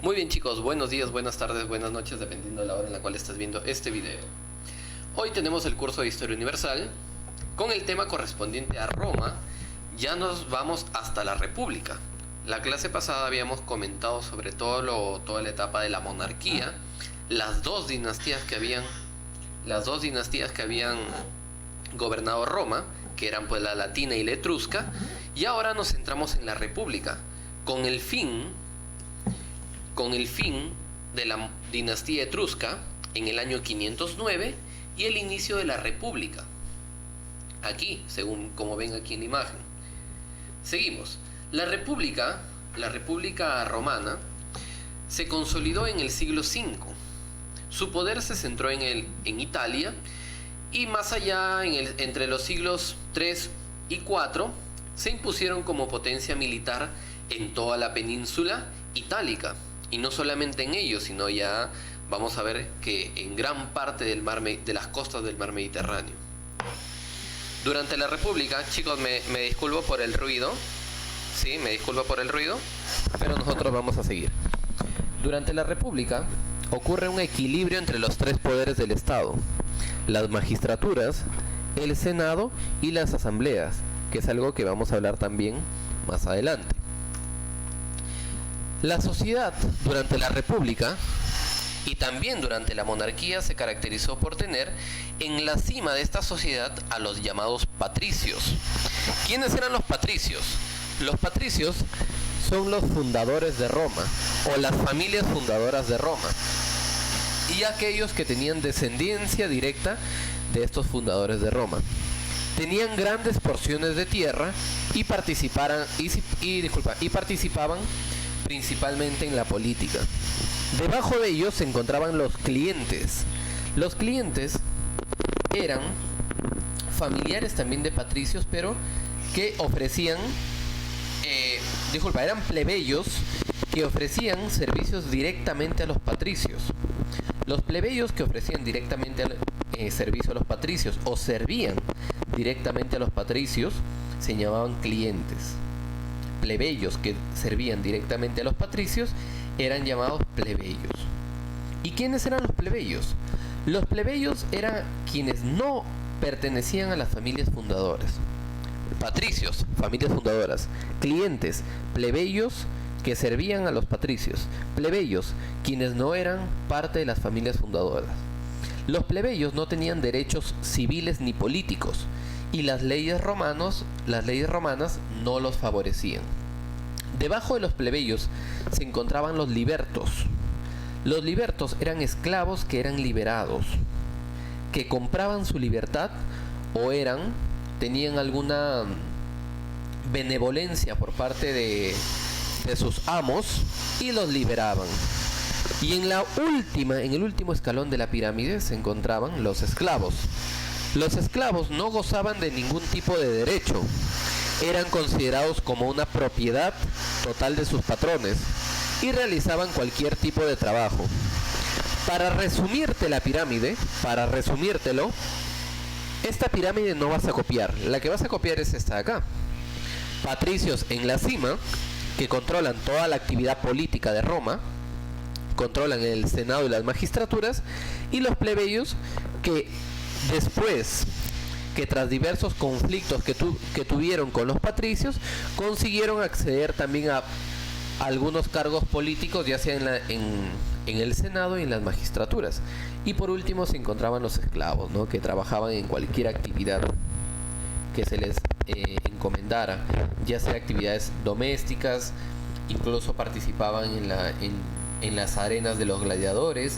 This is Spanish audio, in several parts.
Muy bien chicos, buenos días, buenas tardes, buenas noches, dependiendo de la hora en la cual estés viendo este video. Hoy tenemos el curso de Historia Universal con el tema correspondiente a Roma. Ya nos vamos hasta la República. La clase pasada habíamos comentado sobre toda la etapa de la monarquía, las dos dinastías que habían gobernado Roma, que eran pues la latina y la etrusca, y ahora nos centramos en la República, con el fin de la dinastía etrusca en el año 509 y el inicio de la República. Aquí, según como ven aquí en la imagen. Seguimos. La República romana se consolidó en el siglo V. Su poder se centró en Italia y más allá, entre los siglos III y IV, se impusieron como potencia militar en toda la península itálica. Y no solamente en ellos, sino ya vamos a ver que en gran parte de las costas del mar Mediterráneo. Durante la República, chicos, me disculpo por el ruido. Sí, me disculpo por el ruido, pero nosotros vamos a seguir. Durante la República ocurre un equilibrio entre los tres poderes del Estado: las magistraturas, el Senado y las asambleas, que es algo que vamos a hablar también más adelante. La sociedad durante la República y también durante la monarquía se caracterizó por tener en la cima de esta sociedad a los llamados patricios. ¿Quiénes eran los patricios? Los patricios son los fundadores de Roma, o las familias fundadoras de Roma, y aquellos que tenían descendencia directa de estos fundadores de Roma. Tenían grandes porciones de tierra y participaban principalmente en la política. Debajo de ellos se encontraban los clientes. Los clientes eran familiares también de patricios, pero que ofrecían, eran plebeyos que ofrecían servicios directamente a los patricios. Los plebeyos que ofrecían directamente servicio a los patricios o servían directamente a los patricios se llamaban clientes. Plebeyos que servían directamente a los patricios eran llamados plebeyos. ¿Y quiénes eran los plebeyos? Los plebeyos eran quienes no pertenecían a las familias fundadoras. Patricios, familias fundadoras. Clientes, plebeyos que servían a los patricios. Plebeyos, quienes no eran parte de las familias fundadoras. Los plebeyos no tenían derechos civiles ni políticos, y las leyes romanas no los favorecían. Debajo de los plebeyos se encontraban los libertos. Los libertos eran esclavos que eran liberados, que compraban su libertad o tenían alguna benevolencia por parte de sus amos y los liberaban. Y en el último escalón de la pirámide se encontraban los esclavos. Los esclavos no gozaban de ningún tipo de derecho. Eran considerados como una propiedad total de sus patrones y realizaban cualquier tipo de trabajo. Para resumírtelo, esta pirámide no vas a copiar. La que vas a copiar es esta de acá. Patricios en la cima, que controlan toda la actividad política de Roma, controlan el Senado y las magistraturas, y los plebeyos que después, que tras diversos conflictos que tuvieron con los patricios, consiguieron acceder también a algunos cargos políticos, ya sea en el Senado y en las magistraturas. Y por último se encontraban los esclavos, ¿no?, que trabajaban en cualquier actividad que se les encomendara, ya sea actividades domésticas, incluso participaban en las arenas de los gladiadores,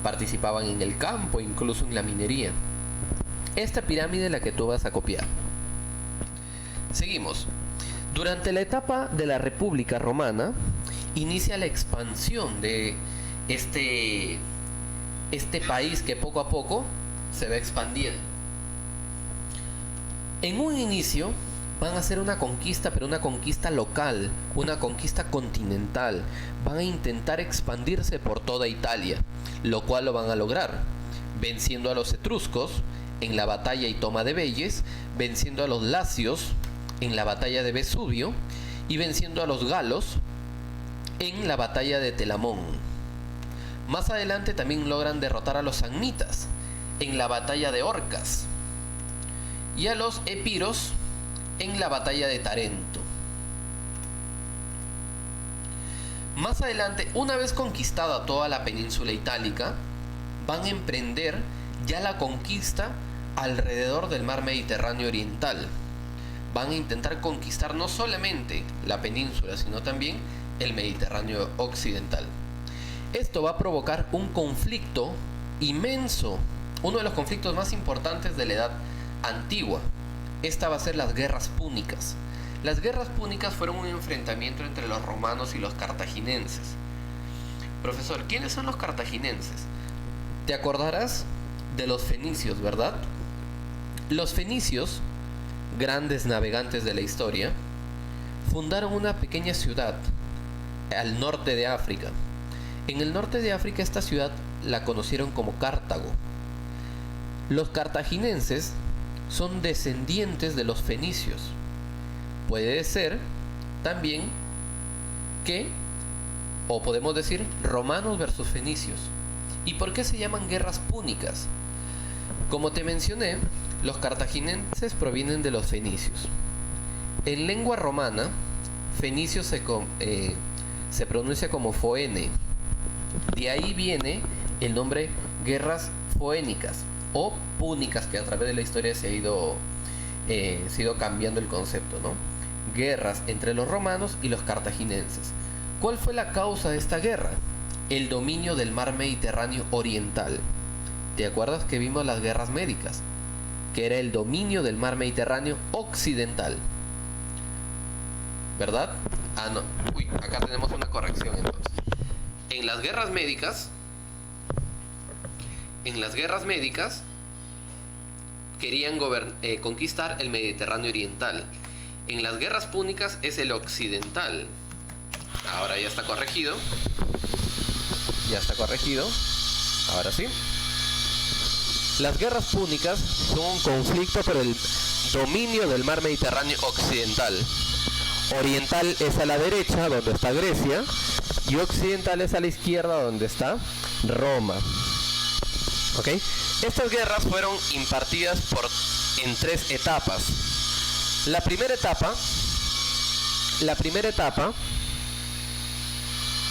participaban en el campo, incluso en la minería. Esta pirámide es la que tú vas a copiar. Seguimos. Durante la etapa de la República Romana inicia la expansión de este país que poco a poco se va expandiendo. En un inicio van a hacer una conquista, pero una conquista local, una conquista continental. Van a intentar expandirse por toda Italia, lo cual lo van a lograr, venciendo a los etruscos en la batalla y toma de Veyes, venciendo a los lacios en la batalla de Vesubio y venciendo a los galos en la batalla de Telamón. Más adelante también logran derrotar a los samnitas en la batalla de Orcas y a los epiros en la batalla de Tarento. Más adelante, una vez conquistada toda la península itálica, van a emprender ya la conquista alrededor del mar Mediterráneo oriental. Van a intentar conquistar no solamente la península, sino también el Mediterráneo occidental. Esto va a provocar un conflicto inmenso, uno de los conflictos más importantes de la Edad Antigua. Esta va a ser las guerras púnicas. Las guerras púnicas fueron un enfrentamiento entre los romanos y los cartagineses. Profesor, ¿quiénes son los cartagineses? Te acordarás de los fenicios, ¿verdad? Los fenicios, grandes navegantes de la historia, fundaron una pequeña ciudad al norte de África. En el norte de África esta ciudad la conocieron como Cartago. Los cartaginenses son descendientes de los fenicios. Puede ser también que, o podemos decir, romanos versus fenicios. ¿Y por qué se llaman guerras púnicas? Como te mencioné, los cartaginenses provienen de los fenicios. En lengua romana, fenicio se pronuncia como foene. De ahí viene el nombre guerras foénicas o púnicas, que a través de la historia se ha ido cambiando el concepto, ¿no? Guerras entre los romanos y los cartaginenses. ¿Cuál fue la causa de esta guerra? El dominio del mar Mediterráneo oriental. ¿Te acuerdas que vimos las guerras médicas? Que era el dominio del mar Mediterráneo occidental, ¿verdad? Ah, no. Uy, acá tenemos una corrección entonces. En las guerras médicas querían conquistar el Mediterráneo oriental. En las guerras púnicas es el occidental. Ahora ya está corregido. Ya está corregido. Ahora sí. Las guerras púnicas son un conflicto por el dominio del mar Mediterráneo occidental. Oriental es a la derecha, donde está Grecia, y occidental es a la izquierda, donde está Roma. ¿Ok? Estas guerras fueron impartidas en 3 etapas. La primera etapa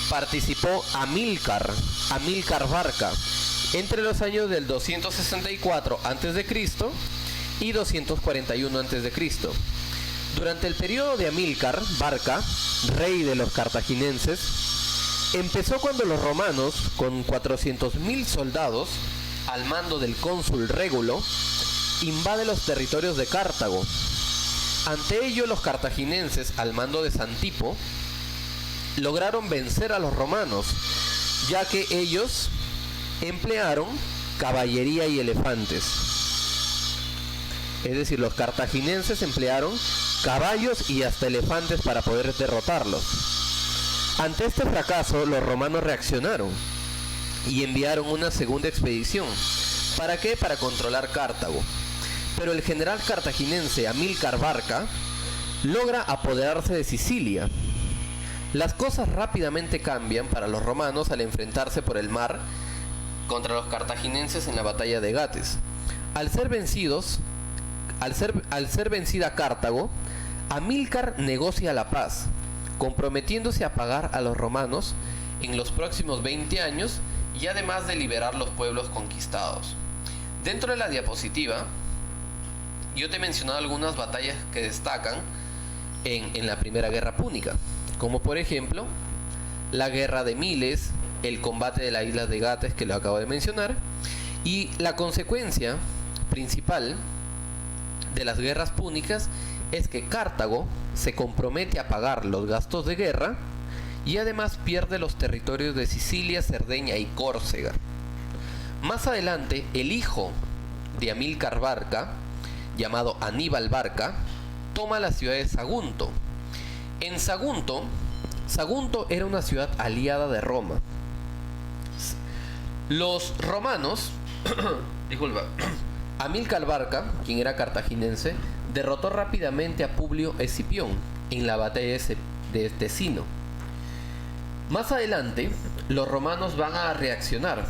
participó Amílcar Barca entre los años del 264 a.C. y 241 a.C. Durante el periodo de Amílcar Barca, rey de los cartaginenses, empezó cuando los romanos, con 400.000 soldados al mando del cónsul Régulo, invaden los territorios de Cartago. Ante ello, los cartaginenses, al mando de Santipo, lograron vencer a los romanos, ya que ellos emplearon caballería y elefantes. Es decir, los cartaginenses emplearon caballos y hasta elefantes para poder derrotarlos. Ante este fracaso, los romanos reaccionaron y enviaron una segunda expedición. ¿Para qué? Para controlar Cartago. Pero el general cartaginense Amílcar Barca logra apoderarse de Sicilia. Las cosas rápidamente cambian para los romanos al enfrentarse por el mar contra los cartaginenses en la batalla de Gates. Al ser vencida Cartago, Amílcar negocia la paz, comprometiéndose a pagar a los romanos en los próximos 20 años y además de liberar los pueblos conquistados. Dentro de la diapositiva, yo te he mencionado algunas batallas que destacan en la Primera Guerra Púnica, como por ejemplo la Guerra de Miles, el combate de las islas de Gates, que lo acabo de mencionar, y la consecuencia principal de las guerras púnicas es que Cartago se compromete a pagar los gastos de guerra y además pierde los territorios de Sicilia, Cerdeña y Córcega. Más adelante, el hijo de Amílcar Barca, llamado Aníbal Barca, toma la ciudad de Sagunto. En Sagunto era una ciudad aliada de Roma. Los romanos, disculpa, Amílcar Barca, quien era cartaginense, derrotó rápidamente a Publio Escipión en la batalla de Tesino. Más adelante, los romanos van a reaccionar,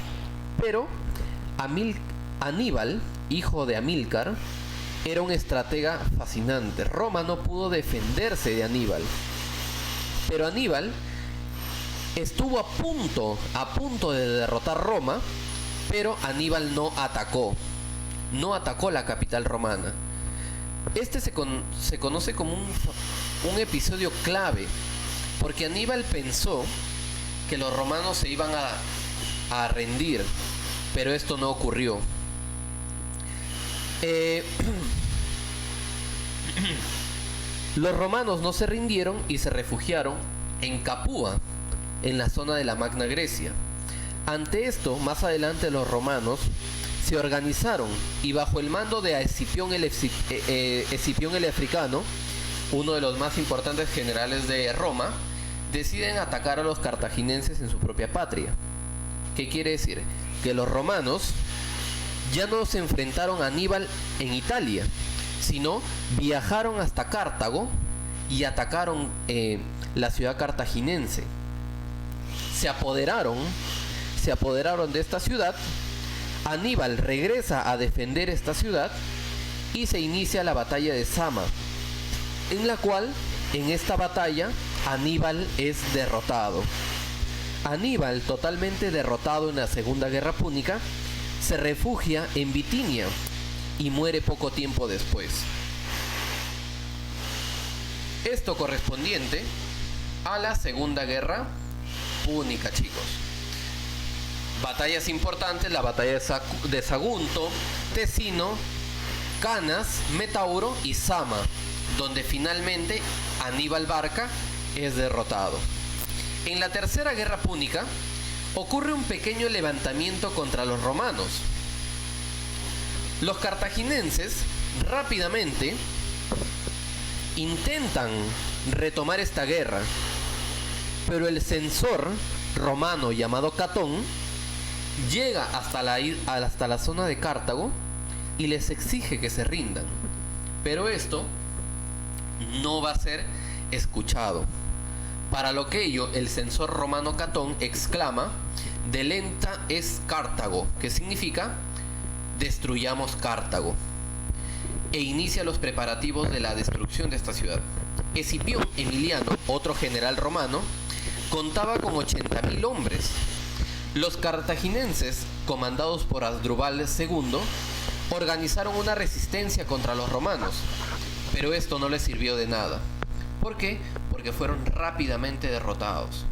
pero Aníbal, hijo de Amílcar, era un estratega fascinante. Roma no pudo defenderse de Aníbal, pero Aníbal estuvo a punto de derrotar Roma, pero Aníbal no atacó la capital romana. Este se conoce como un episodio clave, porque Aníbal pensó que los romanos se iban a rendir, pero esto no ocurrió. Los romanos no se rindieron y se refugiaron en Capua, en la zona de la Magna Grecia. Ante esto, más adelante los romanos se organizaron y bajo el mando de Escipión el Africano, uno de los más importantes generales de Roma, deciden atacar a los cartaginenses en su propia patria. ¿Qué quiere decir? Que los romanos ya no se enfrentaron a Aníbal en Italia, sino viajaron hasta Cartago y atacaron la ciudad cartaginense. Se apoderaron de esta ciudad. Aníbal regresa a defender esta ciudad y se inicia la batalla de Zama, en la cual, en esta batalla, Aníbal es derrotado. Aníbal, totalmente derrotado en la Segunda Guerra Púnica, se refugia en Bitinia y muere poco tiempo después. Esto correspondiente a la Segunda Guerra Púnica, chicos. Batallas importantes: la batalla de Sagunto, Tesino, Canas, Metauro y Zama, donde finalmente Aníbal Barca es derrotado. En la Tercera Guerra Púnica ocurre un pequeño levantamiento contra los romanos. Los cartaginenses rápidamente intentan retomar esta guerra, pero el censor romano llamado Catón llega hasta la zona de Cartago y les exige que se rindan, pero esto no va a ser escuchado. Para lo que ello, el censor romano Catón exclama: "Delenta es Cartago", que significa destruyamos Cartago, e inicia los preparativos de la destrucción de esta ciudad. Escipión Emiliano, otro general romano, contaba con 80.000 hombres. Los cartaginenses, comandados por Asdrúbal II, organizaron una resistencia contra los romanos, pero esto no les sirvió de nada. ¿Por qué? Porque fueron rápidamente derrotados.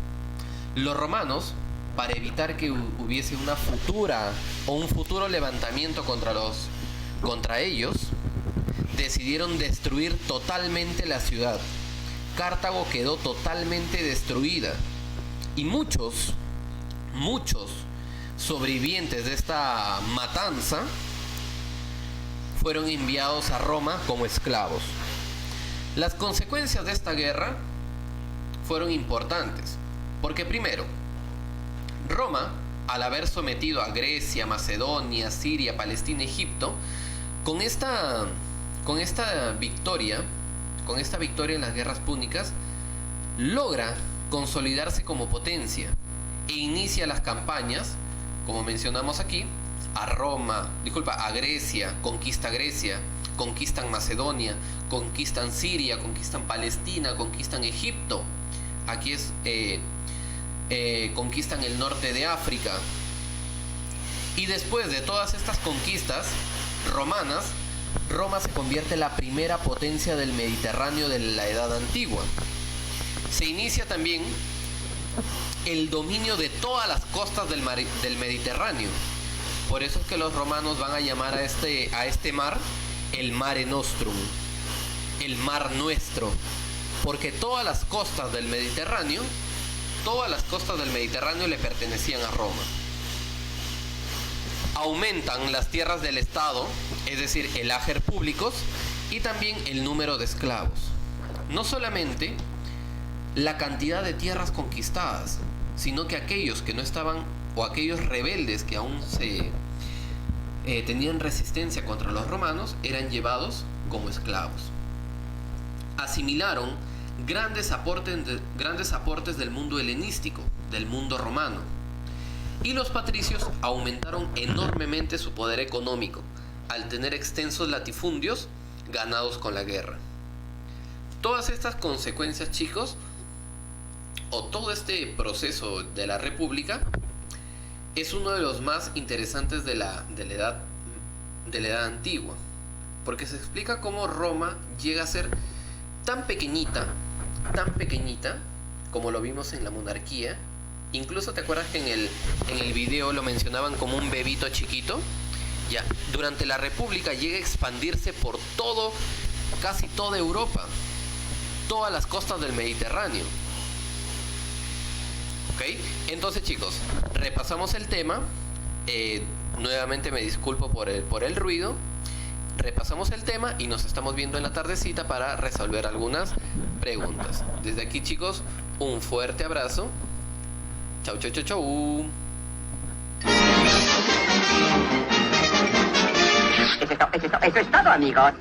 Los romanos, para evitar que hubiese un futuro levantamiento contra ellos, decidieron destruir totalmente la ciudad. Cartago quedó totalmente destruida y muchos sobrevivientes de esta matanza fueron enviados a Roma como esclavos. Las consecuencias de esta guerra fueron importantes, porque primero, Roma, al haber sometido a Grecia, Macedonia, Siria, Palestina, Egipto, con esta victoria en las guerras púnicas, logra consolidarse como potencia e inicia las campañas, como mencionamos aquí, a Grecia, conquistan Macedonia, conquistan Siria, conquistan Palestina, conquistan Egipto. Aquí conquistan el norte de África. Y después de todas estas conquistas romanas, Roma se convierte en la primera potencia del Mediterráneo de la Edad Antigua. Se inicia también el dominio de todas las costas del Mediterráneo. Por eso es que los romanos van a llamar a este mar el Mare Nostrum, el mar nuestro, porque todas las costas del Mediterráneo le pertenecían a Roma. Aumentan las tierras del Estado, es decir, el ager públicos, y también el número de esclavos. No solamente la cantidad de tierras conquistadas, sino que aquellos que no estaban, o aquellos rebeldes que aún tenían resistencia contra los romanos, eran llevados como esclavos. Asimilaron grandes aportes del mundo helenístico, del mundo romano. Y los patricios aumentaron enormemente su poder económico al tener extensos latifundios ganados con la guerra. Todas estas consecuencias, chicos, o todo este proceso de la República, es uno de los más interesantes de la edad antigua, porque se explica cómo Roma llega a ser tan pequeñita, como lo vimos en la monarquía. Incluso te acuerdas que en el video lo mencionaban como un bebito chiquito. Ya, durante la República llega a expandirse por casi toda Europa, todas las costas del Mediterráneo. ¿Ok? Entonces, chicos, repasamos el tema. Nuevamente me disculpo por el ruido. Repasamos el tema y nos estamos viendo en la tardecita para resolver algunas preguntas. Desde aquí, chicos, un fuerte abrazo. Chau, chau, chau, chau. Eso es todo, amigos.